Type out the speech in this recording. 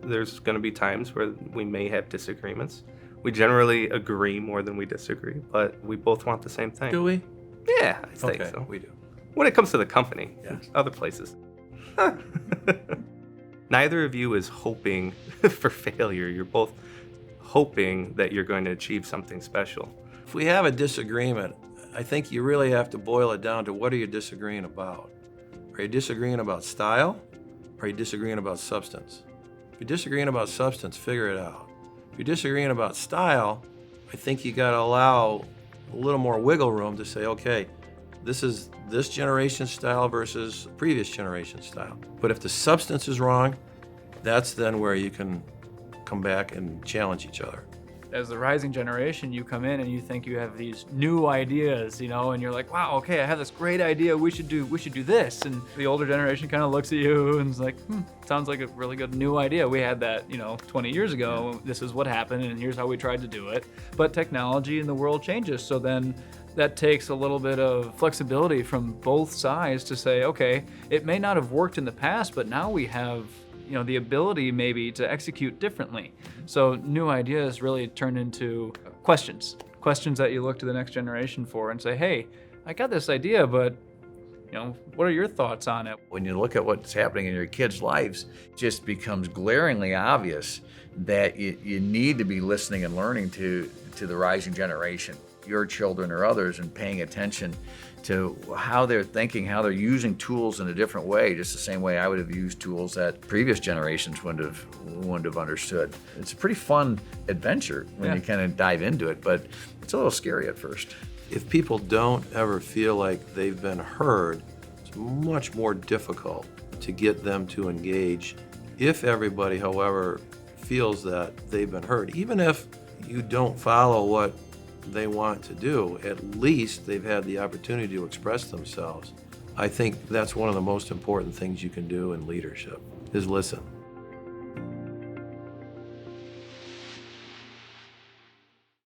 There's going to be times where we may have disagreements. We generally agree more than we disagree, but we both want the same thing. Do we? Yeah, I think Okay, so. we do. When it comes to the company, Yeah. other places. Neither of you is hoping for failure. You're both hoping that you're going to achieve something special. If we have a disagreement, I think you really have to boil it down to what are you disagreeing about? Are you disagreeing about style? Or are you disagreeing about substance? If you're disagreeing about substance, figure it out. If you're disagreeing about style, I think you got to allow a little more wiggle room to say, okay, this is this generation's style versus previous generation's style. But if the substance is wrong, that's then where you can come back and challenge each other. As the rising generation, you come in and you think you have these new ideas, and you're like, wow, okay, I have this great idea, we should do this. And the older generation kind of looks at you and is like, sounds like a really good new idea. We had that, 20 years ago. Yeah. This is what happened and here's how we tried to do it. But technology and the world changes. So then that takes a little bit of flexibility from both sides to say, okay, it may not have worked in the past, but now we have the ability maybe to execute differently. So new ideas really turn into questions that you look to the next generation for and say, hey, I got this idea, but what are your thoughts on it? When you look at what's happening in your kids' lives, it just becomes glaringly obvious that you need to be listening and learning to the rising generation, your children or others, and paying attention to how they're thinking, how they're using tools in a different way, just the same way I would have used tools that previous generations wouldn't have understood. It's a pretty fun adventure when you kind of dive into it, but it's a little scary at first. If people don't ever feel like they've been heard, it's much more difficult to get them to engage. If everybody, however, feels that they've been heard, even if you don't follow what they want to do, at least they've had the opportunity to express themselves. I think that's one of the most important things you can do in leadership, is listen.